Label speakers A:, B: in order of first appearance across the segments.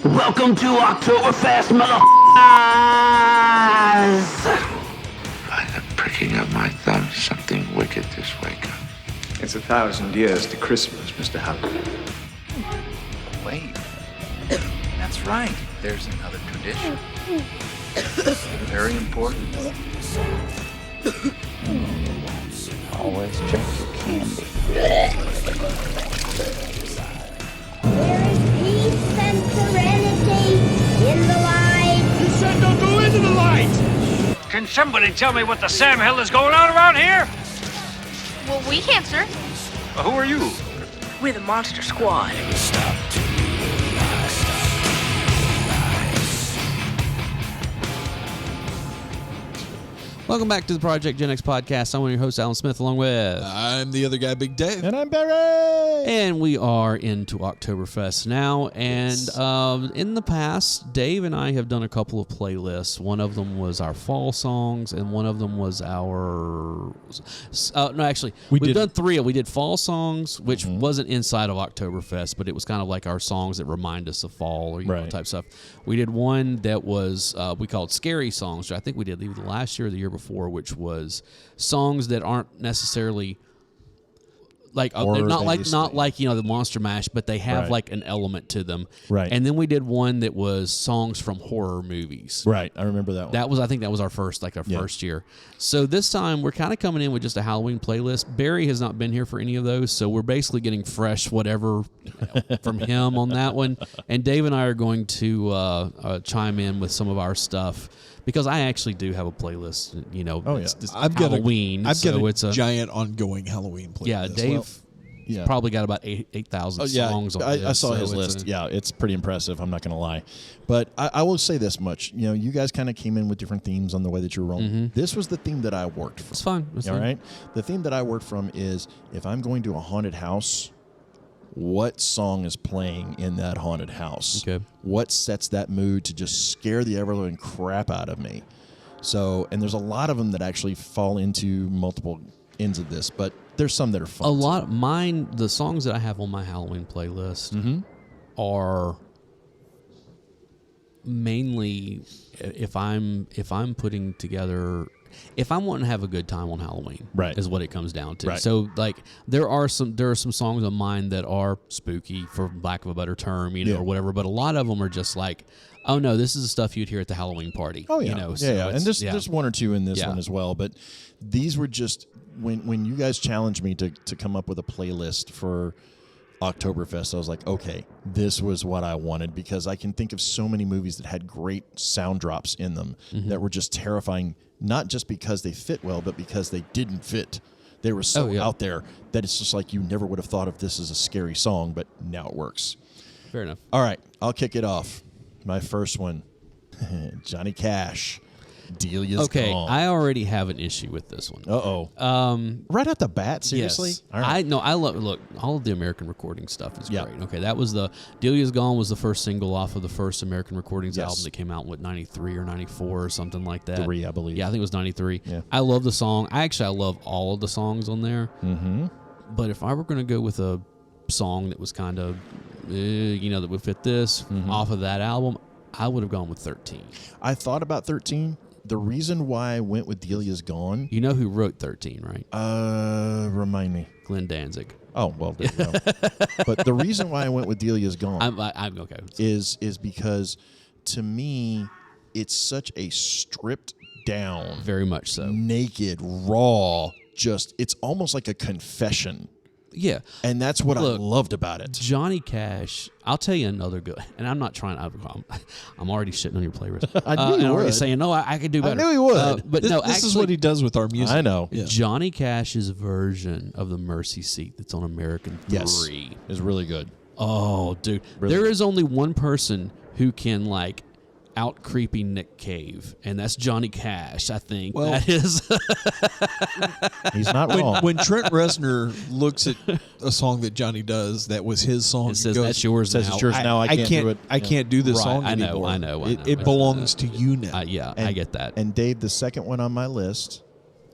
A: Welcome to Oktoberfest, motherfuckers!
B: By the pricking of my thumb, something wicked this wake up.
C: It's 1,000 years to Christmas, Mr. Halliday.
B: Wait. That's right. There's another tradition. Very important.
D: Always check your candy.
E: There is peace and serenity in the light.
F: You said don't go into the light! Can somebody tell me what the Sam hell is going on around here?
G: Well, we can't, sir.
F: Who are you?
G: We're the Monster Squad.
H: Welcome back to the Project Gen X podcast. I'm one of your hosts, Alan Smith, along with...
I: I'm the other guy, Big Dave.
J: And I'm Barry!
H: And we are into Oktoberfest now. And
J: Yes.
H: In the past, Dave and I have done a couple of playlists. One of them was our fall songs, and one of them was our... no, actually, we've done three. We did fall songs, which wasn't inside of Oktoberfest, but it was kind of like our songs that remind us of fall or know, type stuff. We did one that was, we called Scary Songs, which I think we did either last year or the year before, which was songs that aren't necessarily like they're not like the Monster Mash, but they have like an element to them.
J: Right.
H: And then we did one that was songs from horror movies.
J: Right. I remember that one.
H: I think that was our first first year. So this time we're kind of coming in with just a Halloween playlist. Barry has not been here for any of those, so we're basically getting fresh whatever from him on that one. And Dave and I are going to chime in with some of our stuff. Because I actually do have a playlist, it's Halloween.
I: I've got a giant ongoing Halloween playlist.
H: Yeah, Dave probably got about 8,000 songs on it.
J: I saw his list. It's pretty impressive. I'm not going to lie. But I will say this much. You guys kind of came in with different themes on the way that you were rolling. Mm-hmm. This was the theme that I worked from.
H: It's fine.
J: All right? The theme that I worked from is if I'm going to a haunted house, what song is playing in that haunted house?
H: Okay.
J: What sets that mood to just scare the ever-living crap out of me? So, and there's a lot of them that actually fall into multiple ends of this, but there's some that are fun.
H: The songs that I have on my Halloween playlist are mainly if I'm putting together. If I'm wanting to have a good time on Halloween, is what it comes down to.
J: Right.
H: So, like, there are some songs of mine that are spooky, for lack of a better term, or whatever. But a lot of them are just like, oh no, this is the stuff you'd hear at the Halloween party.
J: Oh yeah, And there's one or two in this one as well. But these were just when you guys challenged me to come up with a playlist for Oktoberfest, I was like, okay, this was what I wanted, because I can think of so many movies that had great sound drops in them that were just terrifying. Not just because they fit well, but because they didn't fit. They were so out there that it's just like you never would have thought of this as a scary song, but now it works.
H: Fair enough.
J: All right, I'll kick it off. My first one, Johnny Cash, Delia's Gone.
H: I already have an issue with this one.
J: Right at the bat, seriously?
H: Yes.
J: All right.
H: I love all of the American recording stuff is great. Okay, that was Delia's Gone was the first single off of the first American Recordings album that came out in 93 or 94 or something like that.
J: 3, I believe.
H: Yeah, I think it was 93.
J: Yeah.
H: I love the song. I love all of the songs on there.
J: Mm-hmm.
H: But if I were going to go with a song that was kind of, that would fit this off of that album, I would have gone with 13.
J: I thought about 13. The reason why I went with Delia's Gone...
H: You know who wrote 13, right?
J: Remind me.
H: Glenn Danzig.
J: Oh, well, there you go. But the reason why I went with Delia's Gone
H: I'm okay.
J: is because, to me, it's such a stripped down...
H: Very much so.
J: Naked, raw, it's almost like a confession.
H: Yeah.
J: And that's what I loved about it.
H: Johnny Cash, I'll tell you another good, and I'm not trying, I'm already shitting on your playlist.
J: I knew you would.
H: I'm already saying, no, I could do better.
J: I knew he would.
H: But
I: this is what he does with our music.
J: I know.
I: Yeah.
H: Johnny Cash's version of the Mercy Seat that's on American 3
J: is really good.
H: Oh, dude.
J: Really
H: there
J: good.
H: is only one person who can, out creepy Nick Cave, and that's Johnny Cash, I think.
I: Well,
H: that is.
J: He's not wrong.
I: When Trent Reznor looks at a song that Johnny does, that was his song.
H: It says, that's yours now.
J: It's yours now. I can't do it.
I: I can't do this song
H: I know,
I: anymore.
H: I know.
I: It belongs to you now.
H: I get that.
J: And Dave, the second one on my list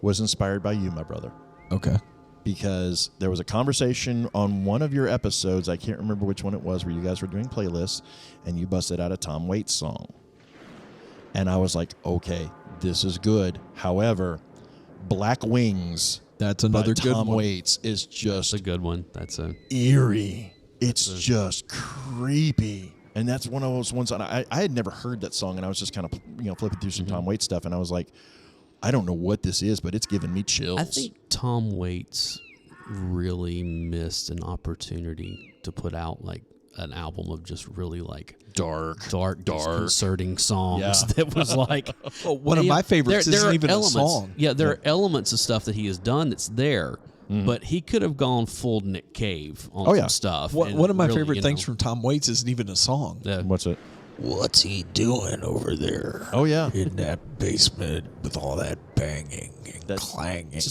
J: was inspired by you, my brother.
I: Okay.
J: because there was a conversation on one of your episodes, I can't remember which one it was, where you guys were doing playlists, and you busted out a Tom Waits song. And I was like, okay, this is good. However, Black Wings,
I: that's another
J: by
I: good
J: Tom
I: one.
J: Waits, is just
H: That's a good one. That's a
J: eerie. It's just creepy. And that's one of those ones that I had never heard that song, and I was just kind of flipping through some Tom Waits stuff, and I was like, I don't know what this is, but it's giving me chills.
H: I think Tom Waits really missed an opportunity to put out like an album of just really like dark, disconcerting songs that was like
I: one of my favorites isn't even a song.
H: Yeah, there are elements of stuff that he has done that's there, but he could have gone full Nick Cave on some stuff.
I: One of my
H: really,
I: favorite things from Tom Waits isn't even a song.
H: Yeah.
J: What's it?
D: What's he doing over there?
J: Oh, yeah.
D: In that basement with all that banging and clanging.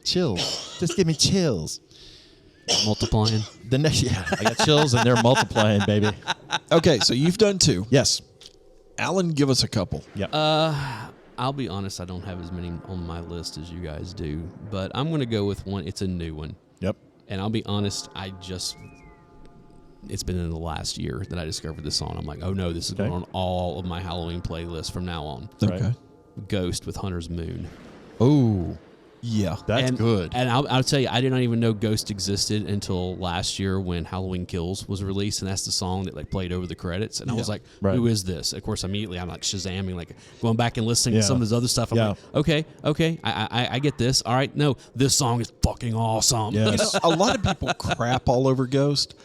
J: Chills. Just give me chills.
H: Multiplying.
J: The next, I got chills, and they're multiplying, baby.
I: Okay, so you've done 2.
J: Yes.
I: Alan, give us a couple.
J: Yeah.
H: I'll be honest, I don't have as many on my list as you guys do, but I'm going to go with one. It's a new one.
J: Yep.
H: And I'll be honest, it's been in the last year that I discovered this song. I'm like, oh no, this is going on all of my Halloween playlists from now on.
I: Okay.
J: Right.
H: Ghost with Hunter's Moon.
J: Oh,
I: yeah.
J: That's good.
H: And I'll tell you, I did not even know Ghost existed until last year when Halloween Kills was released, and that's the song that like played over the credits. And I was like, who is this? Of course, immediately I'm like Shazamming, like going back and listening to some of his other stuff. I'm like, okay, I get this. All right, no, this song is fucking awesome.
J: Yes.
I: A lot of people crap all over Ghost.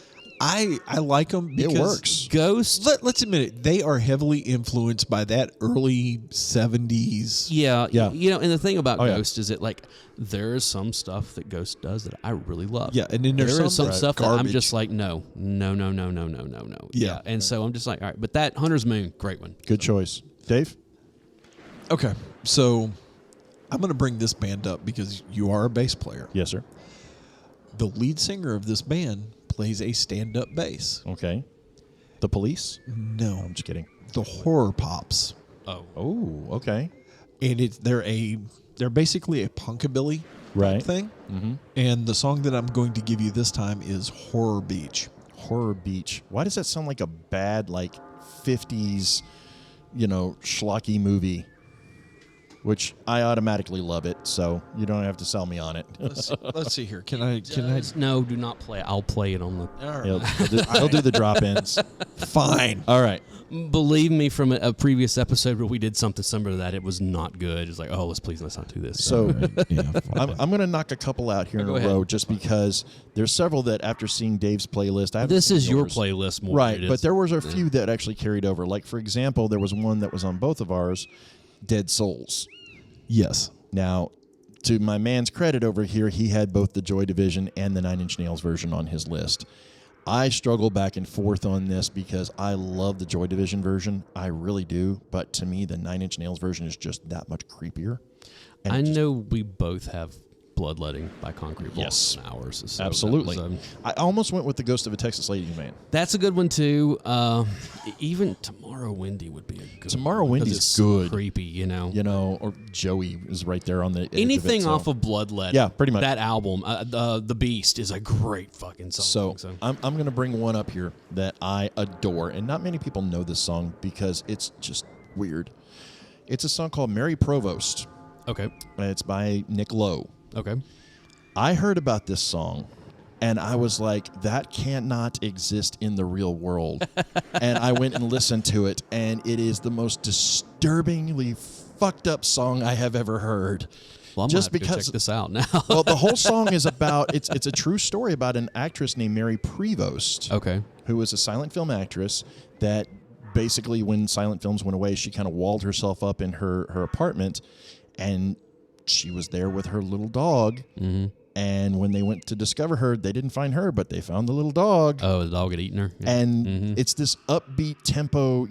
I: I like them because
J: it works.
H: Ghost.
I: Let's admit it. They are heavily influenced by that early 70s.
H: Yeah. And the thing about Ghost is that like there's some stuff that Ghost does that I really love.
I: Yeah, and then there's
H: some stuff
I: garbage.
H: that I'm just like, no. Yeah. And so I'm just like, all right, but that Hunter's Moon, great one.
J: Good choice. Dave?
I: Okay, so I'm going to bring this band up because you are a bass player.
J: Yes, sir.
I: The lead singer of this band plays a stand-up bass.
J: Okay. The Police?
I: No.
J: I'm just kidding.
I: The Horror Pops.
J: Oh, okay.
I: And they're basically a punkabilly thing.
J: Mm-hmm.
I: And the song that I'm going to give you this time is Horror Beach.
J: Horror Beach. Why does that sound like a bad, like, 50s, schlocky movie? Which I automatically love it, so you don't have to sell me on it.
I: Let's see here. Can I?
H: No, do not play it. I'll play it on the.
I: All right.
J: He'll do the drop-ins.
I: Fine.
J: All right.
H: Believe me, from a previous episode where we did something similar to that, it was not good. It's like, oh, let's not do this.
J: So I'm going to knock a couple out here in a row just because there's several that after seeing Dave's playlist,
H: this is your playlist more.
J: Right, but there was a few that actually carried over. Like, for example, there was one that was on both of ours, Dead Souls.
I: Yes.
J: Now, to my man's credit over here, he had both the Joy Division and the Nine Inch Nails version on his list. I struggle back and forth on this because I love the Joy Division version. I really do. But to me, the Nine Inch Nails version is just that much creepier. And
H: I know we both have Bloodletting by Concrete Walls in ours. So
J: absolutely. I almost went with the Ghost of a Texas Lady Man.
H: That's a good one, too. Even Tomorrow Windy would be a good
J: Tomorrow
H: one.
J: Windy's good.
H: So creepy,
J: or Joey is right there on the edge
H: anything
J: of it,
H: off of Bloodletting.
J: Yeah, pretty much.
H: That album, The Beast, is a great fucking song.
J: So I'm going to bring one up here that I adore, and not many people know this song because it's just weird. It's a song called Mary Provost.
H: Okay.
J: It's by Nick Lowe.
H: Okay.
J: I heard about this song, and I was like, that cannot exist in the real world. And I went and listened to it, and it is the most disturbingly fucked up song I have ever heard.
H: Well, I'm
J: just
H: gonna have to
J: because
H: check this out now.
J: Well, the whole song is about it's a true story about an actress named Mary Prevost.
H: Okay.
J: Who was a silent film actress that basically, when silent films went away, she kind of walled herself up in her apartment, and she was there with her little dog.
H: Mm-hmm.
J: And when they went to discover her, they didn't find her, but they found the little dog.
H: Oh, the dog had eaten her? Yeah.
J: And it's this upbeat tempo,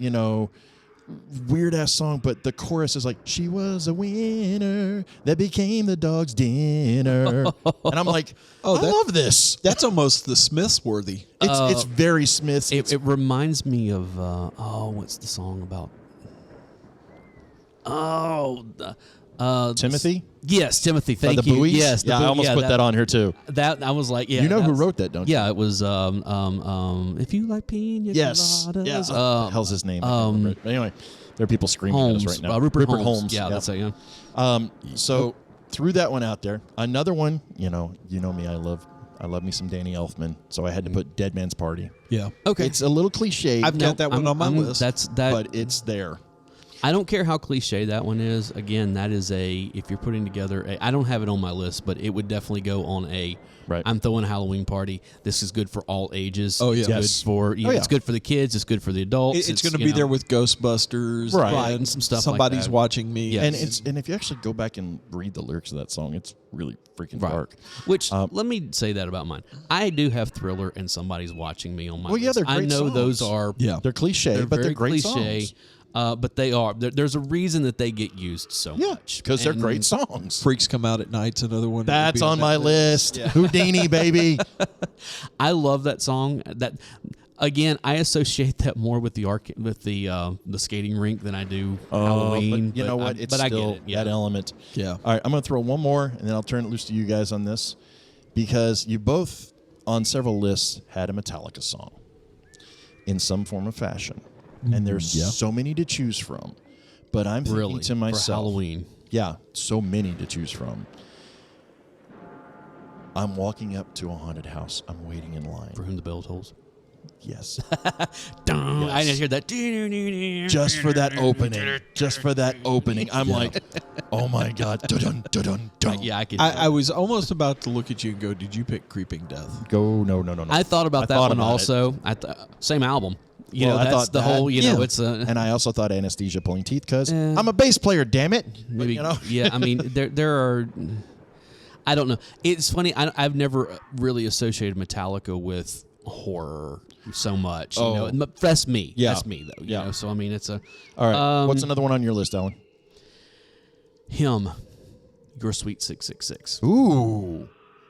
J: weird ass song, but the chorus is like, she was a winner that became the dog's dinner. And I'm like, I love this.
I: That's almost the Smiths worthy.
J: It's very Smiths.
H: It reminds me of, what's the song about? Timothy? Yes, Timothy.
J: By
H: Thank
J: the
H: you.
J: Buoys?
H: Yes,
J: I almost put that on here too.
H: That I was like, yeah.
J: You know who wrote that, don't you?
H: Yeah, it was if you like pina
J: Yes.
H: coladas.
J: Yeah. What the hell's his name? I can't remember it. But anyway, there are people screaming
H: Holmes,
J: at us right now.
H: Rupert Holmes. Yeah,
J: Yep.
H: that's it. Yeah.
J: So threw that one out there. Another one, you know me. I love me some Danny Elfman. So I had to put Dead Man's Party.
I: Yeah.
H: Okay.
J: It's a little cliche.
I: I've got that one on my list.
H: That's that.
J: But it's there.
H: I don't care how cliche that one is. Again, that is if you're putting together I don't have it on my list, but it would definitely go on
J: Right.
H: I'm throwing a Halloween party. This is good for all ages.
I: Oh, yeah.
H: It's
J: Yes.
H: good for it's good for the kids. It's good for the adults.
I: It's going to be there with Ghostbusters,
J: Right.
H: And some stuff.
I: Somebody's
H: like that.
I: watching me.
H: Yes.
J: And if you actually go back and read the lyrics of that song, it's really freaking
H: Right.
J: dark.
H: Which let me say that about mine. I do have Thriller and Somebody's Watching Me on my
J: Well, yeah,
H: list.
J: they're great
H: I know
J: songs.
H: those are
J: They're cliche,
H: they're
J: but
H: very
J: they're great
H: cliche.
J: songs.
H: But they are. There's a reason that they get used so
J: Yeah,
H: much
J: because they're
H: And
J: great songs.
I: Freaks Come Out at Night's another one. that would
J: That's
I: be
J: on
I: that
J: my list. Houdini, baby.
H: I love that song. That again, I associate that more with the skating rink than I do Halloween.
J: But you know what? It's
H: but
J: still
H: I get it. Yeah.
J: that element.
I: Yeah.
J: All right, I'm going to throw one more, and then I'll turn it loose to you guys on this, because you both, on several lists, had a Metallica song in some form of fashion. And there's so many to choose from. But I'm thinking
H: Really,
J: to myself,
H: for Halloween.
J: Yeah, so many to choose from. I'm walking up to a haunted house. I'm waiting in line.
H: For Whom the Bell Tolls.
J: Yes.
H: I didn't hear that.
J: Just for that opening. Just for that opening. I'm like, oh my God. Dun, dun, dun, dun.
H: Yeah, I could.
I: I was almost about to look at you and go, did you pick Creeping Death?
J: Go, no.
H: I thought about that one also. Same album. You know,
J: I
H: that's
J: thought
H: the whole.
J: that,
H: You know, it's a.
J: And I also thought Anesthesia Pulling Teeth, because I'm a bass player, damn it.
H: Maybe.
J: But, you know.
H: Yeah, I mean, there are. I don't know. It's funny. I've never really associated Metallica with horror so much. You know, that's me.
J: Yeah.
H: That's me though. You
J: Yeah.
H: know, so I mean, it's a.
J: All right. What's another one on your list, Alan?
H: Him. Your Sweet 666.
J: Ooh.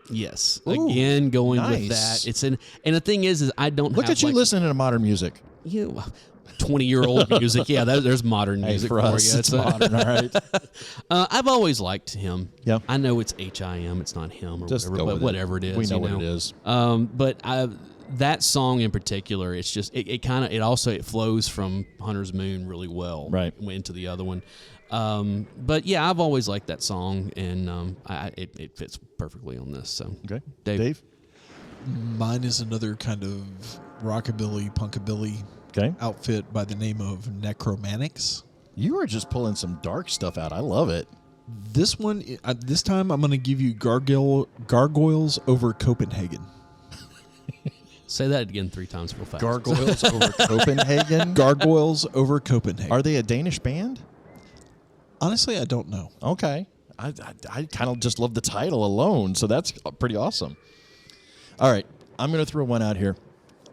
H: Yes.
J: Ooh,
H: Again, going with
J: nice.
H: that. It's and the thing is I don't
J: Look
H: have
J: at you
H: like,
J: listening to modern music.
H: 20-year-old music. Yeah, there's modern music
J: for us.
H: you.
J: It's modern, all right.
H: I've always liked Him.
J: Yeah.
H: I know it's HIM. It's not him or
J: Just
H: whatever,
J: go
H: but
J: with
H: whatever it is.
J: We know
H: you
J: what it is.
H: But that song in particular, it's just it kind of it flows from Hunter's Moon really well.
J: Right.
H: Into the other one. But yeah, I've always liked that song, and it fits perfectly on this. So
J: Okay.
H: Dave?
I: Mine is another kind of rockabilly, punkabilly outfit by the name of Necromantics.
J: You are just pulling some dark stuff out. I love it.
I: This one, this time I'm going to give you Gargoyles Over Copenhagen.
H: Say that again 3 times real fast.
J: Gargoyles Over Copenhagen?
I: Gargoyles Over Copenhagen.
J: Are they a Danish band?
I: Honestly, I don't know.
J: Okay. I kind of just love the title alone, so that's pretty awesome. All right. I'm going to throw one out here.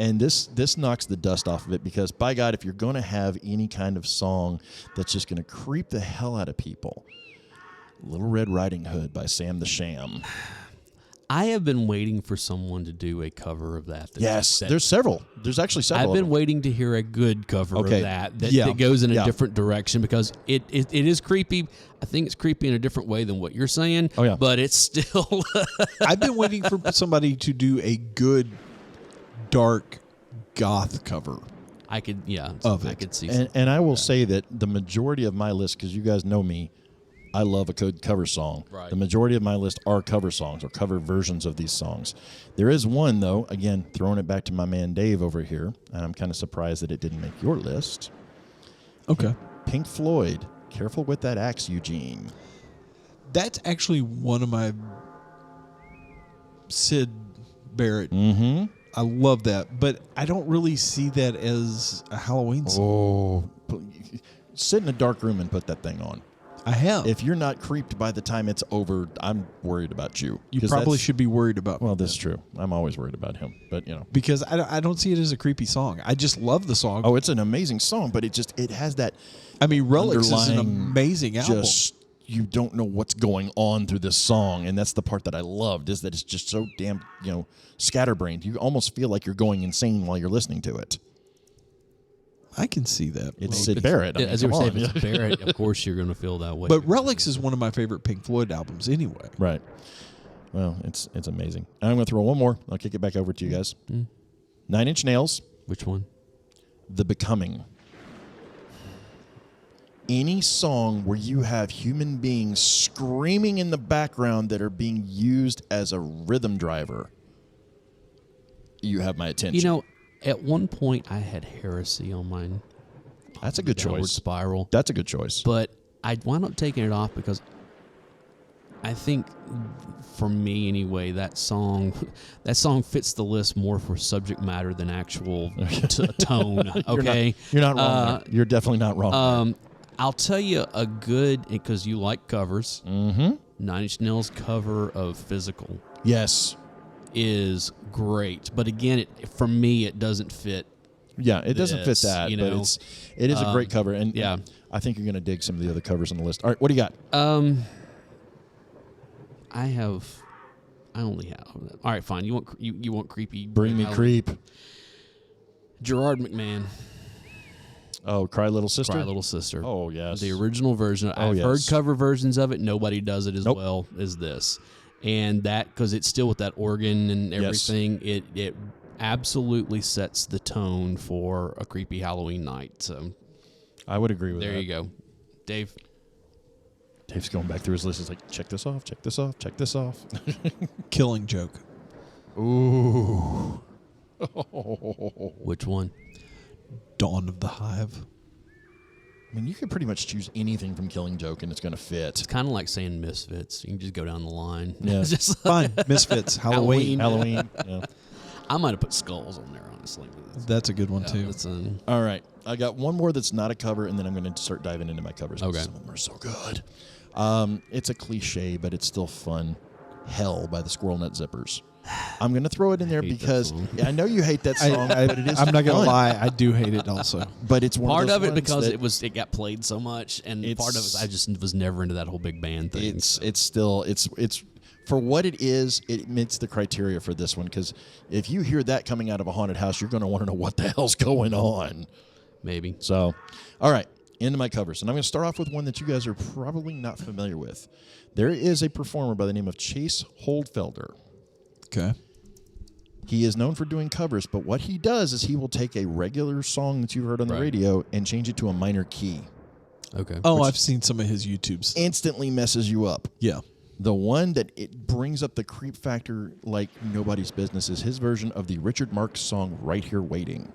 J: And this knocks the dust off of it, because, by God, if you're going to have any kind of song that's just going to creep the hell out of people, Little Red Riding Hood by Sam the Sham.
H: I have been waiting for someone to do a cover of that.
J: Yes, there's several. There's actually several.
H: I've been waiting to hear a good cover of that goes in a different direction, because it is creepy. I think it's creepy in a different way than what you're saying.
J: Oh, yeah.
H: But it's still.
I: I've been waiting for somebody to do a good dark goth cover.
H: I could, I could see.
J: And I will say that the majority of my list, because you guys know me, I love a good cover song.
H: Right.
J: The majority of my list are cover songs or cover versions of these songs. There is one, though, again, throwing it back to my man Dave over here, and I'm kind of surprised that it didn't make your list.
I: Okay.
J: Pink Floyd, Careful with That Axe, Eugene.
I: That's actually one of my Sid Barrett.
J: Mm-hmm.
I: I love that, but I don't really see that as a Halloween song.
J: Oh, sit in a dark room and put that thing on.
I: I have.
J: If you're not creeped by the time it's over, I'm worried about you.
I: You probably should be worried about me.
J: Well, that's true. I'm always worried about him, but you know.
I: Because I don't see it as a creepy song. I just love the song.
J: Oh, it's an amazing song, but it has that.
I: I mean, Relics is an
J: underlying
I: amazing album.
J: You don't know what's going on through this song, and that's the part that I loved, is that it's just so damn, scatterbrained. You almost feel like you're going insane while you're listening to it.
I: I can see that.
J: It's Sid Barrett. I mean,
H: as you were
J: come
H: saying,
J: on.
H: it's Barrett. Of course, you're going to feel that way.
I: But Relics is one of my favorite Pink Floyd albums anyway.
J: Right. Well, it's amazing. I'm going to throw one more. I'll kick it back over to you guys. 9 Inch Nails.
H: Which one?
J: The Becoming. Any song where you have human beings screaming in the background that are being used as a rhythm driver, you have my attention.
H: You know, at one point I had Heresy on mine.
J: That's a good
H: Downward
J: choice.
H: Spiral.
J: That's a good choice.
H: But I wound up taking it off because I think, for me anyway, that song fits the list more for subject matter than actual tone. Okay,
J: you're not wrong. You're definitely not wrong.
H: I'll tell you a good, because you like covers. 9 Inch Nails cover of Physical.
J: Yes,
H: is great, but again, for me, it doesn't fit.
J: Yeah, it doesn't fit that, but it is a great cover, and
H: yeah,
J: I think you're going to dig some of the other covers on the list. All right, what do you got?
H: I only have. All right, fine. You want creepy?
J: Bring me creep.
H: Gerard McMahon.
J: Oh, Cry Little Sister.
H: Cry Little Sister.
J: Oh yes,
H: the original version. I've heard cover versions of it. Nobody does it as well as this, and that because it's still with that organ and everything. Yes. It absolutely sets the tone for a creepy Halloween night. So,
J: I would agree with that.
H: There you go, Dave.
J: Dave's going back through his list. He's like, check this off, check this off, check this off.
I: Killing Joke.
J: Ooh.
H: Which one?
I: Dawn of the Hive.
J: I mean, you could pretty much choose anything from Killing Joke, and it's going to fit.
H: It's kind of like saying Misfits. You can just go down the line.
J: Yeah,
H: just
I: fine. Misfits. Halloween.
J: Yeah.
H: I might have put Skulls on there, honestly.
I: That's a good one too.
J: All right, I got one more that's not a cover, and then I'm going to start diving into my covers.
H: Okay.
J: Some of them are so good. It's a cliche, but it's still fun. Hell by the Squirrel Nut Zippers. I'm going to throw it in there because I know you hate that song, but it is.
I: I'm not going
J: to
I: lie, I do hate it also.
J: But it's one
H: part
J: of
H: it because it got played so much, and part of it I just was never into that whole big band thing.
J: It's still for what it is. It meets the criteria for this one because if you hear that coming out of a haunted house, you're going to want to know what the hell's going on.
H: Maybe.
J: So, all right, into my covers, and I'm going to start off with one that you guys are probably not familiar with. There is a performer by the name of Chase Holdfelder.
I: Okay.
J: He is known for doing covers, but what he does is he will take a regular song that you've heard on the radio and change it to a minor key.
H: Okay.
I: Oh, I've seen some of his YouTubes.
J: Instantly messes you up.
I: Yeah.
J: The one that it brings up the creep factor like nobody's business is his version of the Richard Marx song Right Here Waiting.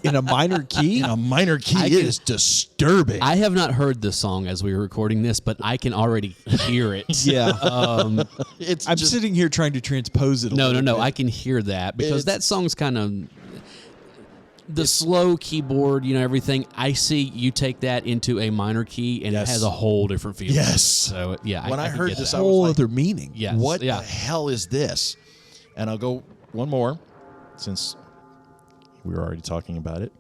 I: In a minor key?
J: In a minor key. It is disturbing.
H: I have not heard this song as we were recording this, but I can already hear it.
I: Yeah.
J: I'm
I: sitting here trying to transpose it a little
H: No.
I: bit.
H: I can hear that because that song's kind of the slow keyboard, everything. I see you take that into a minor key and it has a whole different feeling.
J: Yes.
H: So, yeah.
J: When I heard this,
H: that.
J: I was
I: whole
J: like,
I: other meaning.
H: Yes.
J: What the hell is this? And I'll go one more since we were already talking about it.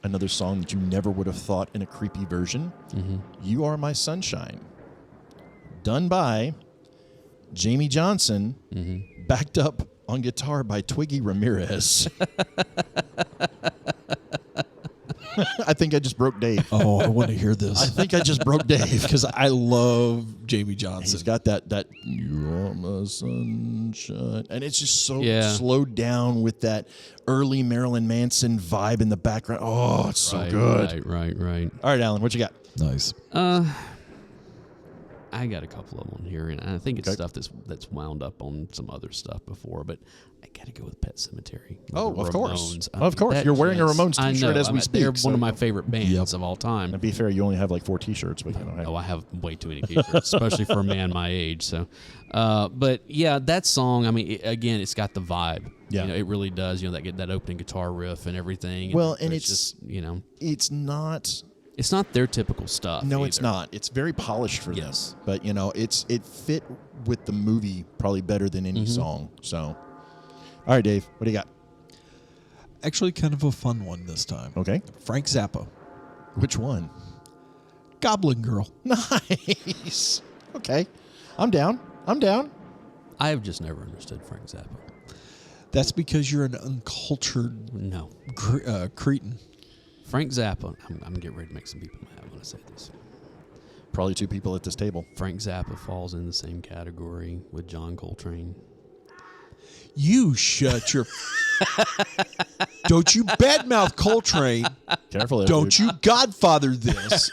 J: Another song that you never would have thought in a creepy version. You Are My Sunshine. Done by Jamie Johnson, backed up on guitar by Twiggy Ramirez. I think I just broke Dave.
I: Oh, I want to hear this.
J: I think I just broke Dave.
I: Because I love Jamie Johnson.
J: He's got that You Are My Sunshine. And it's just so slowed down with that early Marilyn Manson vibe in the background. Oh, it's so good.
H: Right.
J: All right, Alan, what you got?
I: Nice.
H: I got a couple of them here, and I think it's stuff that's wound up on some other stuff before, but I got to go with Pet Sematary.
J: Oh, of course.
H: Ramones.
J: Of course. You're wearing a Ramones t-shirt as we speak.
H: They're one of my favorite bands of all time.
J: To be fair, you only have like 4 t-shirts. But
H: I have way too many t-shirts, especially for a man my age. So, but yeah, that song, I mean, again, it's got the vibe.
J: Yeah.
H: It really does. That opening guitar riff and everything.
J: Well, and
H: it's just,
J: it's not...
H: It's not their typical stuff.
J: No,
H: either.
J: it's not. It's very polished for them. But, it fit with the movie probably better than any song. So, all right, Dave, what do you got?
I: Actually, kind of a fun one this time.
J: Okay.
I: Frank Zappa.
J: Which one?
I: Goblin Girl.
J: Nice. Okay. I'm down.
H: I have just never understood Frank Zappa.
I: That's because you're an uncultured
H: No.
I: Cretin.
H: Frank Zappa. I'm getting ready to make some people mad when I say this.
J: Probably 2 people at this table.
H: Frank Zappa falls in the same category with John Coltrane.
I: You shut your... Don't you badmouth Coltrane.
J: Careful there,
I: Don't
J: dude.
I: you godfather this.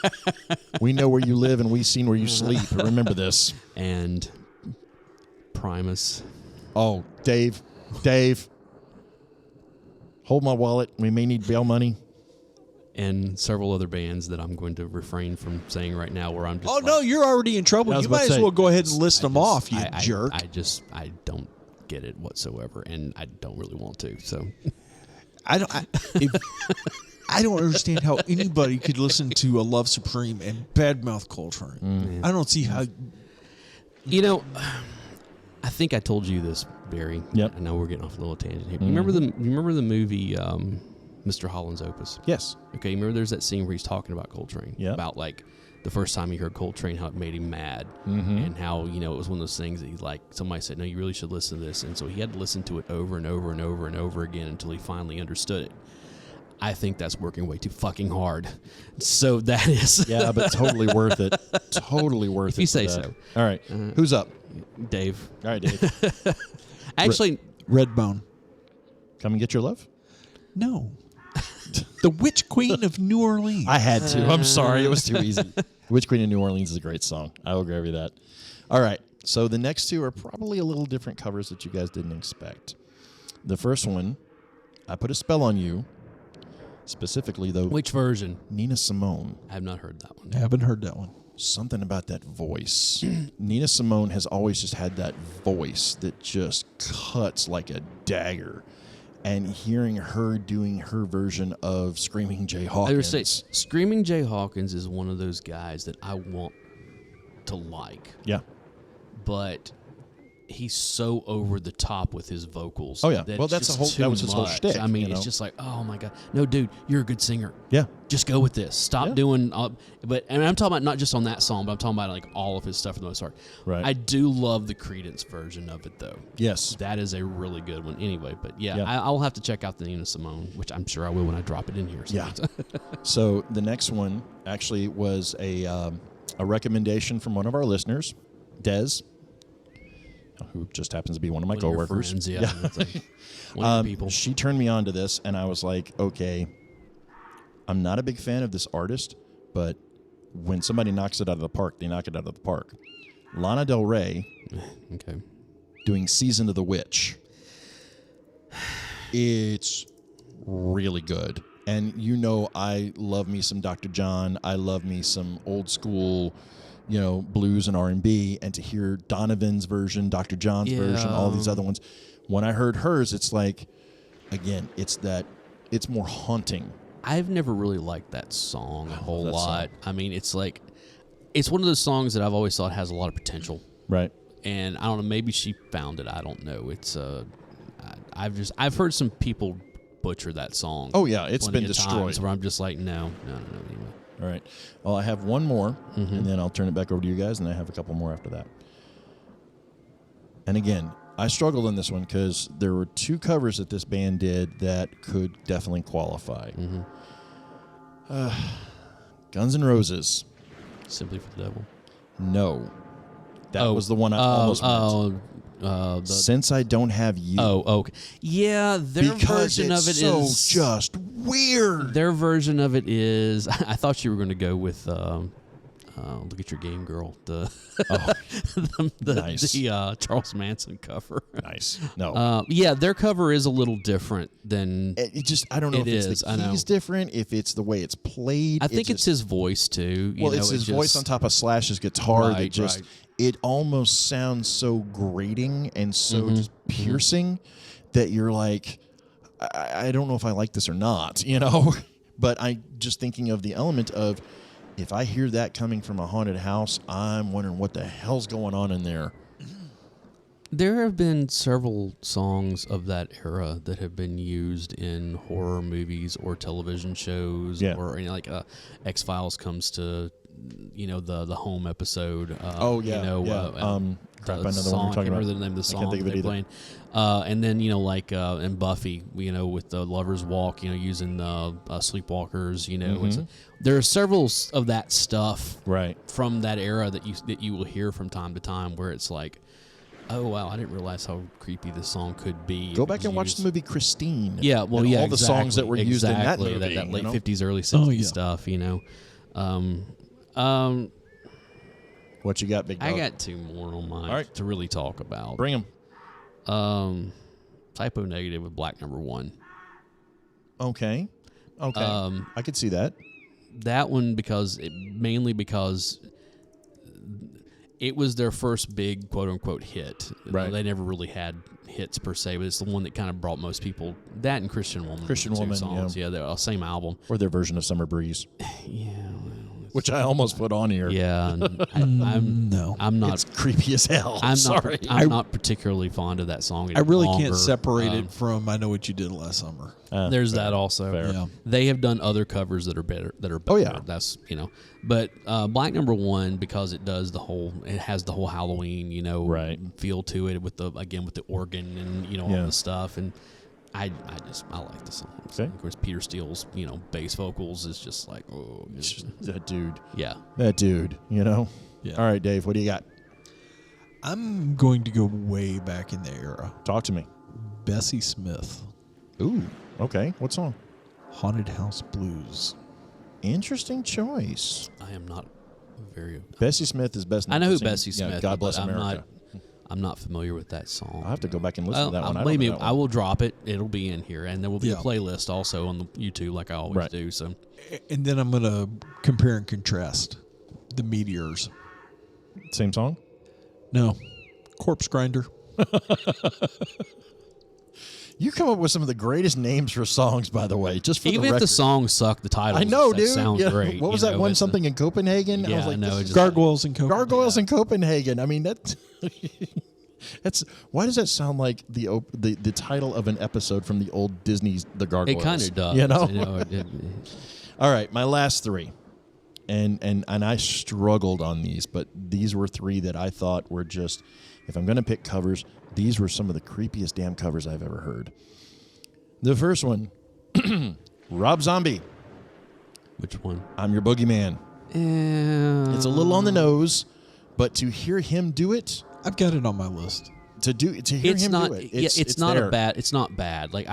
J: We know where you live and we've seen where you sleep. Remember this.
H: And Primus.
J: Oh, Dave. Hold my wallet. We may need bail money.
H: And several other bands that I'm going to refrain from saying right now where I'm just
I: no, you're already in trouble. You might as well go ahead and list them off, you jerk.
H: I don't get it whatsoever, and I don't really want to. So
I: I don't understand how anybody could listen to a Love Supreme and badmouth Coltrane. I don't see how.
H: You know, I think I told you this, Barry.
J: Yep.
H: I know we're getting off a little tangent here. You remember the movie Mr. Holland's Opus?
J: Yes.
H: Okay, you remember there's that scene where he's talking about Coltrane?
J: Yeah.
H: About like the first time he heard Coltrane, how it made him mad, and how, you know, it was one of those things that he, like, somebody said, no, you really should listen to this, and so he had to listen to it over and over and over and over again until he finally understood it. I think that's working way too fucking hard. So that is.
J: Yeah, but totally worth it. Totally worth it.
H: If you say so.
J: All right. Who's up?
H: Dave.
J: All right, Dave.
H: Actually,
I: Redbone.
J: Come and get your love?
I: No. The Witch Queen of New Orleans.
J: I had to. I'm sorry. It was too easy. Witch Queen of New Orleans is a great song. I will grab you that. All right. So the next 2 are probably a little different covers that you guys didn't expect. The first one, I Put a Spell on You. Specifically, though.
H: which version?
J: Nina Simone.
H: I have not heard that one.
I: I haven't heard that one.
J: Something about that voice. Nina Simone has always just had that voice that just cuts like a dagger. And hearing her doing her version of Screaming Jay Hawkins.
H: I would say Screaming Jay Hawkins is one of those guys that I want to like.
J: Yeah.
H: But he's so over the top with his vocals.
J: Oh, yeah.
H: That
J: Well,
H: it's
J: that's
H: just
J: the whole-
H: too
J: that was his whole
H: much.
J: shtick,
H: I mean,
J: you know?
H: it's just like, oh my god, no, dude, you're a good singer.
J: Yeah.
H: Just go with this. Stop
J: Yeah.
H: doing. And I'm talking about not just on that song, but I'm talking about like all of his stuff for the most part.
J: Right.
H: I do love the Creedence version of it though.
J: Yes.
H: That is a really good one. Anyway, but yeah,
J: Yeah.
H: I'll have to check out the Nina Simone, which I'm sure I will when I drop it in here.
J: Yeah. So the next one actually was a recommendation from one of our listeners, Des, who just happens to be one of my
H: One of your
J: coworkers.
H: friends, yeah. That's like one of your people.
J: She turned me on to this, and I was like, okay, I'm not a big fan of this artist, but when somebody knocks it out of the park, they knock it out of the park. Lana Del Rey
H: Okay.
J: doing Season of the Witch. It's really good. And you know I love me some Dr. John. I love me some old school, you know, blues and R&B. And to hear Donovan's version, Dr. John's version, all these other ones. When I heard hers, it's like, again, it's more haunting.
H: I've never really liked that song a whole
J: that
H: lot.
J: song.
H: I mean, it's like, it's one of those songs that I've always thought has a lot of potential.
J: Right.
H: And I don't know, maybe she found it. I don't know. It's I've heard some people butcher that song.
J: Oh, yeah, it's
H: plenty
J: been
H: of
J: destroyed.
H: times where I'm just like, no. Anyway.
J: All right. Well, I have one more, and then I'll turn it back over to you guys, and I have a couple more after that. And again, I struggled in this one because there were 2 covers that this band did that could definitely qualify. Guns N' Roses.
H: Simply for the Devil.
J: No. That was the one I almost went. Since I Don't Have You.
H: Oh, okay. Yeah, their
J: because
H: version
J: it's
H: of it
J: so
H: is
J: just weird.
H: Their version of it is. I thought you were going to go with. Look at your game, girl. The
J: Nice.
H: the Charles Manson cover.
J: Nice. No.
H: Yeah, their cover is a little different than.
J: It just, I don't know
H: It
J: if
H: is,
J: it's
H: I
J: the
H: know.
J: keys different, if it's the way it's played.
H: I think it's his voice too.
J: Well, it's his voice on top of Slash's guitar that
H: Right,
J: just,
H: right.
J: it almost sounds so grating and so just piercing that you're like, I don't know if I like this or not, you know? But I just thinking of the element of, if I hear that coming from a haunted house, I'm wondering what the hell's going on in there.
H: There have been several songs of that era that have been used in horror movies or television shows,
J: Yeah.
H: or like X-Files comes to the home episode.
J: Crap, I know the one you're talking about.
H: The name of the song
J: I can't think of it
H: they're
J: either.
H: playing. And then in Buffy, with the Lover's Walk, using Sleepwalkers. There are several of that stuff from that era that you will hear from time to time, where it's like, oh wow, I didn't realize how creepy this song could be.
J: Go back and watch the movie Christine.
H: Yeah, well,
J: and
H: yeah,
J: all the songs that were used in that movie,
H: that late 50s, early 60s stuff.
J: What you got, big dog?
H: I got two more on mine to really talk about.
J: Bring them.
H: Typo Negative with Black Number 1.
J: Okay. I could see that.
H: That one mainly because it was their first big quote unquote hit.
J: Right.
H: They never really had hits per se, but it's the one that kind of brought most people. That and Christian Woman.
J: Christian Woman,
H: songs. Yeah, they're same album.
J: Or their version of Summer Breeze.
H: Yeah.
J: Which I almost put on here.
H: Yeah, I'm not.
J: It's creepy as hell.
H: I'm not particularly fond of that song.
I: I really can't separate it from "I Know What You Did Last Summer."
H: There's that also.
J: Fair.
I: Yeah.
H: They have done other covers that are better.
J: Oh yeah,
H: that's But Black Number 1, because it has the whole Halloween feel to it with the organ and all the stuff, and I like the song.
J: Okay.
H: Of course, Peter Steele's bass vocals is just like, oh,
J: that dude.
H: Yeah,
J: that dude.
I: Yeah.
J: All right, Dave. What do you got?
I: I'm going to go way back in the era.
J: Talk to me.
I: Bessie Smith.
J: Ooh. Okay. What song?
I: Haunted House Blues.
J: Interesting choice.
H: I am not very.
J: Bessie Smith is best.
H: I know who Bessie Smith.
J: Yeah, God Bless America.
H: I'm not familiar with that song.
J: I'll have to go back and listen to that one.
H: Believe me, I will drop it. It'll be in here, and there will be a playlist also on the YouTube, like I always do. So,
I: and then I'm going to compare and contrast the Meteors.
J: Same song?
I: No, Corpse Grinder.
J: You come up with some of the greatest names for songs, by the way. Just for
H: even
J: the
H: if
J: record.
H: the songs suck, the titles.
J: I know, dude.
H: Sound great.
J: What was that one? Something in Copenhagen.
H: Yeah,
J: I was like,
I: Gargoyles in Copenhagen.
J: Gargoyles in Copenhagen. I mean, that's why does that sound like the title of an episode from the old Disney's The Gargoyles?
H: It kind of does.
J: All right, my last three, and I struggled on these, but these were three that I thought were just, if I'm going to pick covers, these were some of the creepiest damn covers I've ever heard. The first one, Rob Zombie.
H: Which one?
J: I'm Your Boogeyman. It's a little on the nose, but to hear him do it,
I: I've got it on my list.
J: To hear him do it,
H: it's not
J: there.
H: bad. It's not bad. Like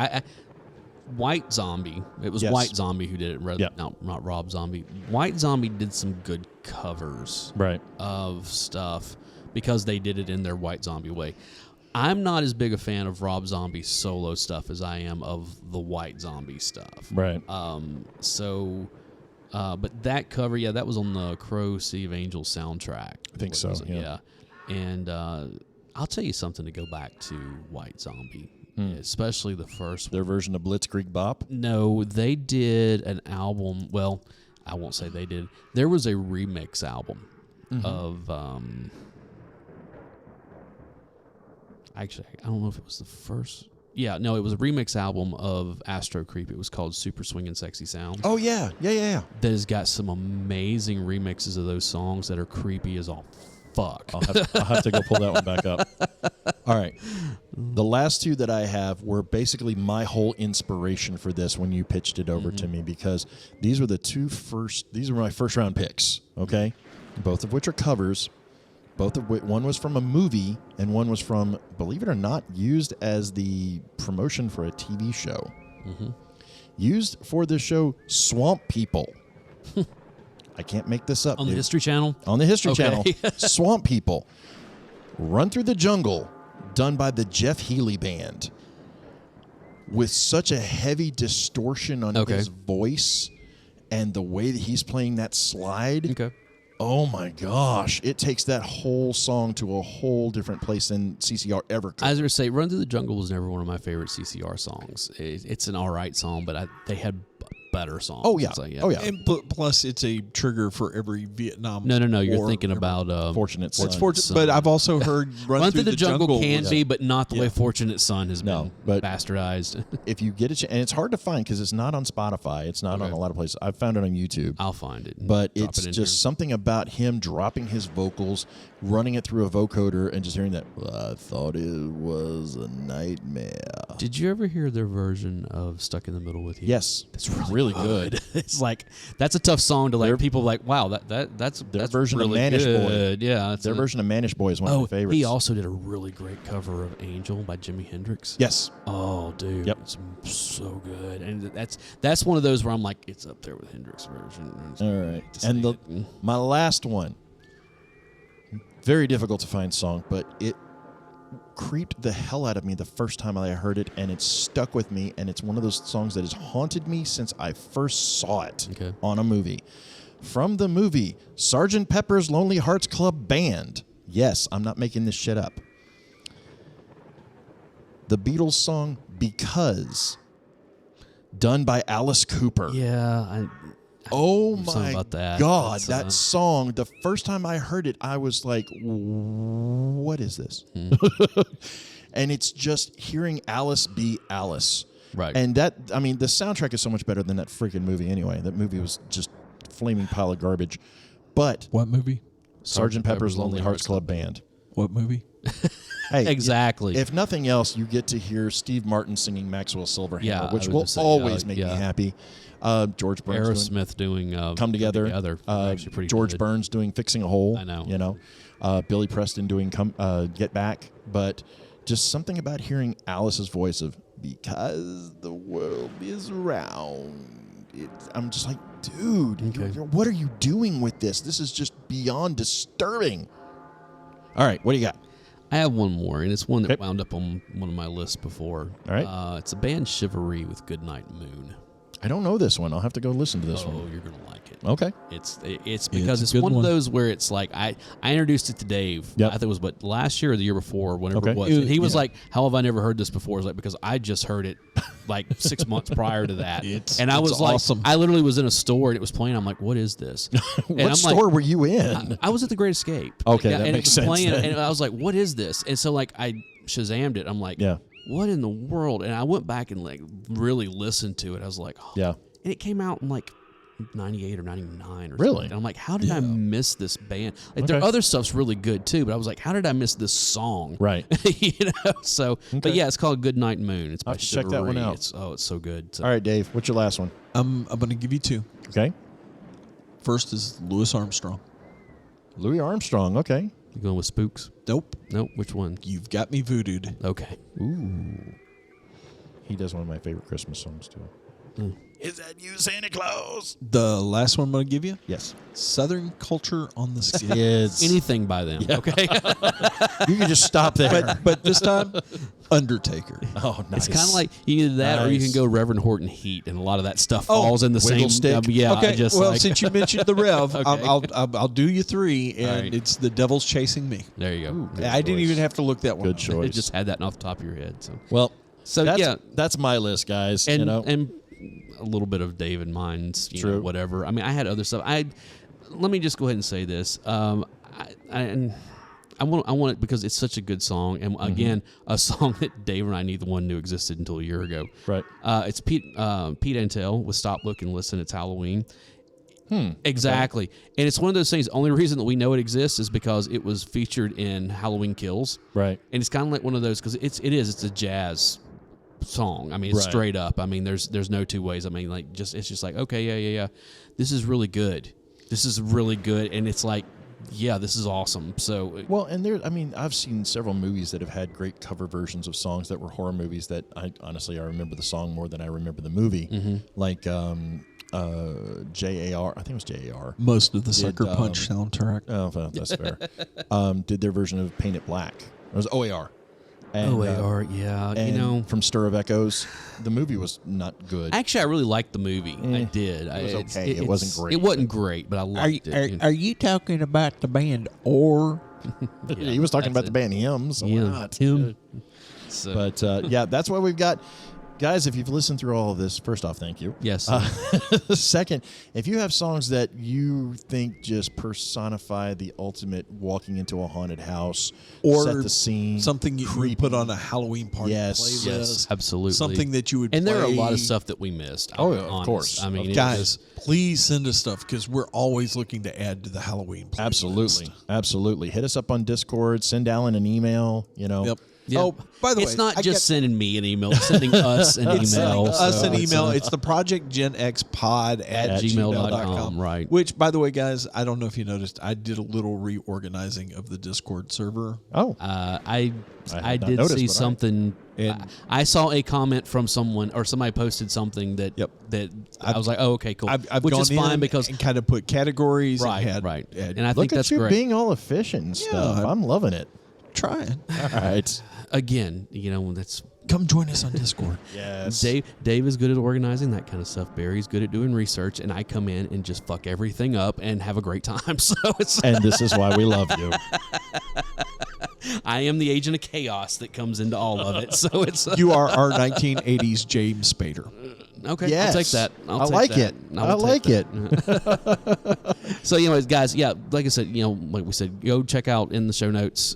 H: White Zombie. It was White Zombie who did it. Not Rob Zombie. White Zombie did some good covers, of stuff because they did it in their White Zombie way. I'm not as big a fan of Rob Zombie's solo stuff as I am of the White Zombie stuff.
J: Right.
H: But that cover, that was on the Crow Sea of Angels soundtrack.
J: I think so. Yeah.
H: And I'll tell you something to go back to White Zombie, especially the first one.
J: Their version of Blitzkrieg Bop?
H: No, they did an album. Well, I won't say they did. There was a remix album of. Actually, I don't know if it was the first. Yeah, no, it was a remix album of Astro Creep. It was called Super Swingin' Sexy Sounds.
J: Oh, yeah. That
H: has got some amazing remixes of those songs that are creepy as all fuck.
J: I'll have to go pull that one back up. All right. The last two that I have were basically my whole inspiration for this when you pitched it over to me, because these were these were my first round picks, okay? Both of which are covers. One was from a movie, and one was from, believe it or not, used as the promotion for a TV show. Used for the show Swamp People. I can't make this up.
H: On the History Channel?
J: On the History Channel. Swamp People. Run Through the Jungle, done by the Jeff Healey Band. With such a heavy distortion on his voice and the way that he's playing that slide.
H: Okay.
J: Oh my gosh. It takes that whole song to a whole different place than CCR ever could.
H: I was going to say, Run Through the Jungle was never one of my favorite CCR songs. It's an all right song, but they had better songs.
J: Oh, yeah.
H: It's like,
J: Oh, yeah.
I: And plus, it's a trigger for every Vietnam.
H: No. You're
I: war
H: thinking
I: ever.
H: about
J: Fortunate Son.
I: It's fortunate, but I've also heard Run Through the Jungle
H: can
I: was-
H: be, but not the
I: Yeah.
H: way Fortunate Son has
J: No,
H: been
J: but-
H: bastardized.
J: If you get a chance, and it's hard to find because it's not on Spotify. It's not on a lot of places. I've found it on YouTube.
H: I'll find it. and
J: But
H: drop
J: it's
H: it in
J: just
H: here.
J: something about him dropping his vocals, running it through a vocoder, and just hearing that. Well, I thought it was a nightmare.
H: Did you ever hear their version of "Stuck in the Middle with You"?
J: Yes,
H: it's really good. It's like that's a tough song to like. People like, wow, that's
J: their
H: that's
J: version
H: really
J: of Manish
H: good.
J: Boy.
H: Yeah,
J: their version of Manish Boy is one of my favorites.
H: He also did a really great cover of "Angel" by Jimi Hendrix.
J: Yes.
H: Oh, dude.
J: Yep.
H: It's so good, and that's one of those where I'm like, it's up there with Hendrix version.
J: All right, and my last one. Very difficult to find song, but it creeped the hell out of me the first time I heard it, and it stuck with me, and it's one of those songs that has haunted me since I first saw it on a movie. From the movie Sgt. Pepper's Lonely Hearts Club Band. Yes, I'm not making this shit up. The Beatles song Because, done by Alice Cooper.
H: Yeah,
J: Oh
H: something
J: my
H: about that.
J: God,
H: That's,
J: that song, the first time I heard it, I was like, what is this? And it's just hearing Alice be Alice.
H: Right.
J: And that, I mean, the soundtrack is so much better than that freaking movie anyway. That movie was just a flaming pile of garbage. But
I: What movie?
J: Sgt. Pepper's Lonely Hearts Club Band.
I: What movie?
J: Hey,
H: exactly.
J: If nothing else, you get to hear Steve Martin singing Maxwell Silverhammer,
H: Yeah,
J: which
H: I was
J: will
H: gonna say,
J: always make me
H: yeah.
J: happy. George Burns
H: Aerosmith doing
J: Come Together.
H: Actually pretty
J: George
H: good.
J: Burns doing Fixing a Hole.
H: I know.
J: You know, Billy Preston doing Get Back. But just something about hearing Alice's voice of Because the World is Round. I'm just like, dude, what are you doing with this? This is just beyond disturbing. All right, what do you got?
H: I have one more, and it's one that wound up on one of my lists before.
J: All right.
H: It's a band Chivalry with Goodnight Moon.
J: I don't know this one. I'll have to go listen to this one.
H: Oh, you're gonna like it.
J: Okay.
H: It's because
I: it's
H: it's
I: a good
H: one
I: one.
H: of those where it's like I introduced it to Dave.
J: Yep.
H: I think it was last year or the year before, whenever it
J: Okay.
H: was. And he was like, "How have I never heard this before?" I was like, "Because I just heard it like 6 months prior to that." And I was
I: awesome.
H: like, I literally was in a store and it was playing. I'm like, "What is this?" And
J: What
H: I'm
J: store
H: like,
J: were you in?
H: I was at the Great Escape.
J: Okay, that
H: and
J: makes
H: it was
J: sense
H: playing,
J: then.
H: and I was like, "What is this?" And so like I Shazammed it. I'm like,
J: Yeah.
H: "What in the world?" And I went back and like really listened to it. I was like, oh.
J: Yeah.
H: And it came out in like 98 or 99 or
J: Really?
H: something. And I'm like, how did I miss this band? Like their
J: Okay.
H: other stuff's really good too, but I was like, how did I miss this song?
J: Right.
H: You know. So, but yeah, it's called Goodnight Moon. It's by
J: I'll have to check that one
H: Chivalry.
J: out.
H: It's so good. So,
J: All right, Dave, what's your last one?
I: I'm going to give you two.
J: Okay.
I: First is Louis Armstrong.
J: Louis Armstrong. Okay.
H: you going with Spooks?
I: Nope.
H: Nope. Which one?
I: You've Got Me Voodooed.
H: Okay.
J: Ooh. He does one of my favorite Christmas songs, too. Is that you, Santa Claus?
I: The last one I'm going to give you,
J: Yes.
I: Southern Culture on the Skin.
J: It's
H: Anything by them. Okay.
J: you can just stop there.
I: But this time, Undertaker.
J: Oh, nice.
H: It's kind of like you can do that, or you can
J: Nice.
H: go Reverend Horton Heat, and a lot of that stuff falls in the
J: Wiggle
H: same.
J: stick.
H: Yeah.
I: Okay,
H: I just
I: well,
H: like,
I: since you mentioned the Rev,
H: Okay.
I: I'll do you three, and
H: All right.
I: it's The Devil's Chasing Me.
H: there you go. Good
I: I didn't
H: choice.
I: even have to look that one
J: Good
I: up.
J: choice.
H: It just had that off the top of your head. So
J: Well,
H: So,
J: that's,
H: yeah.
J: that's my list, guys.
H: and
J: you know,
H: and a little bit of Dave and mine's, you
J: True.
H: know, whatever. I mean, I had other stuff. Let me just go ahead and say this. I want it because it's such a good song, and again, a song that Dave and I neither one knew existed until a year ago.
J: Right.
H: It's Pete Antel with "Stop, Look, and Listen." It's Halloween. Exactly, and it's one of those things. The only reason that we know it exists is because it was featured in Halloween Kills.
J: Right.
H: And it's kind of like one of those because it's a jazz song. I mean, it's
J: Right.
H: straight up. I mean, there's no two ways. I mean, like it's just like, okay, yeah. This is really good. This is really good, and it's like, yeah, this is awesome. So
J: Well, and I've seen several movies that have had great cover versions of songs that were horror movies that I remember the song more than I remember the movie.
H: Mm-hmm.
J: Like J.A.R. I think it was J.A.R.
I: Most of the Sucker Punch soundtrack.
J: Oh, well, that's fair. Did their version of Paint It Black. It was OAR. And,
H: OAR, yeah,
J: and
H: you know.
J: from Stir of Echoes, the movie was not good.
H: Actually, I really liked the movie. I did.
J: It was okay. It wasn't great.
H: It wasn't great, but I liked it.
I: Are you talking about the band or?
J: He was talking about the band Him, so why not?
H: Him. So,
J: But yeah, that's what we've got. Guys, if you've listened through all of this, first off, thank you.
H: Yes.
J: Second, if you have songs that you think just personify the ultimate walking into a haunted house,
I: or
J: set the scene,
I: something you would put on a Halloween party playlist.
H: Yes, absolutely.
I: Something that you would
H: And
I: play.
H: there are a lot of stuff that we missed.
J: Oh,
H: I'll be
J: of
H: honest.
J: course.
H: I mean,
I: Guys, please send us stuff because we're always looking to add to the Halloween playlist.
J: Absolutely. Hit us up on Discord. Send Alan an email.
I: Yep.
H: Yeah.
I: Oh, by the way,
H: it's not just sending me an email, it's sending us an email.
I: Sending us an
H: It's,
I: email. It's the projectgenxpod at gmail.com.
H: Right.
I: Which, by the way, guys, I don't know if you noticed, I did a little reorganizing of the Discord server.
J: Oh.
H: I
J: had not
H: did
J: noticed,
H: see
J: but
H: something.
I: And-
H: I saw a comment from someone, or somebody posted something that I was like, oh, okay, cool.
I: I've
H: Which
I: gone
H: is fine
I: in
H: because
I: and kind of put categories.
H: right,
I: and
H: right.
I: had-
H: And I
J: Look
H: think
J: at
H: that's
J: you
H: great.
J: being all efficient and stuff.
I: Yeah.
J: I'm loving it.
I: trying.
J: All right.
H: Again, that's.
I: Come join us on Discord.
J: Yes.
H: Dave is good at organizing that kind of stuff. Barry's good at doing research, and I come in and just fuck everything up and have a great time. So it's
J: And this is why we love you.
H: I am the agent of chaos that comes into all of it. So it's
I: You are our 1980s James Spader.
H: okay.
J: Yes.
H: I'll take that.
J: I like it. I like it.
H: So, anyways, guys, yeah, like I said, like we said, go check out in the show notes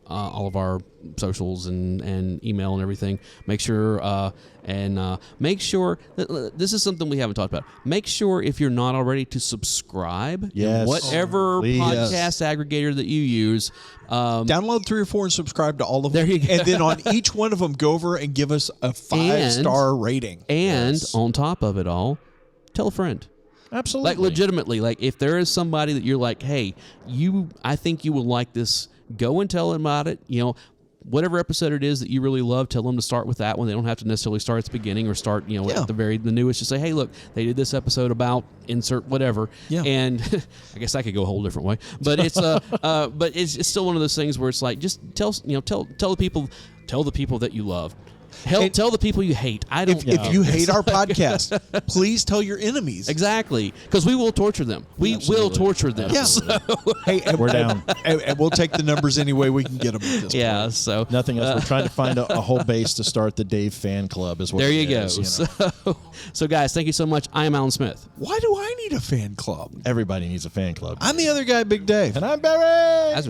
H: all of our socials and email and everything. Make sure make sure this is something we haven't talked about. Make sure if you're not already to subscribe.
J: Yes.
H: Whatever
J: Please.
H: podcast aggregator that you use.
I: Download 3 or 4 and subscribe to all of them.
H: There you go.
I: And then on each one of them, go over and give us a 5-star rating.
H: And on top of it all, tell a friend.
J: Absolutely.
H: Like legitimately, like if there is somebody that you're like, hey, I think you will like this, go and tell them about it. Whatever episode it is that you really love, tell them to start with that one. They don't have to necessarily start at the begining or start, at the newest. Just say, hey, look, they did this episode about insert whatever. Yeah. And I guess I could go a whole different way, but it's but it's still one of those things where it's like, just tell the people that you love. Tell the people you hate. I don't.
I: If you hate our podcast, please tell your enemies.
H: Exactly, because we will torture them. We will torture them.
I: Yeah.
H: So,
I: Hey,
J: We're down.
I: And we'll take the numbers any way we can get them. At this
H: yeah.
I: point.
H: So
J: Nothing else. We're trying to find a whole base to start the Dave fan club. Is what.
H: there
J: it
H: you go.
J: is,
H: So guys, thank you so much. I am Alan Smith.
I: Why do I need a fan club?
J: Everybody needs a fan club.
I: I'm the other guy, Big Dave.
J: And I'm Barry.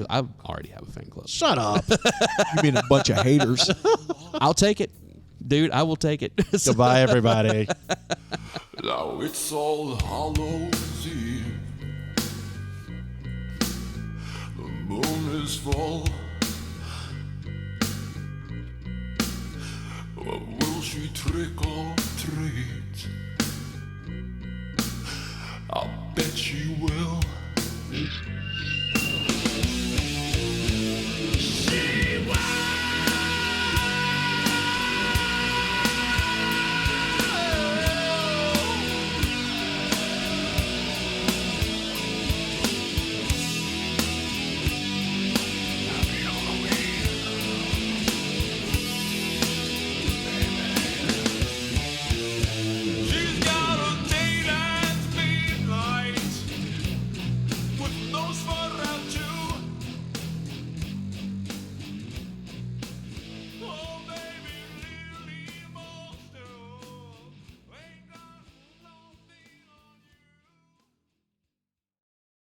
H: I already have a fan club.
J: Shut up.
I: You mean a bunch of haters?
H: I'll take it, dude. I will take it.
J: Goodbye, everybody.
A: Now it's All Hallows Eve. The moon is full. Well, will she trick or treat? I bet she will.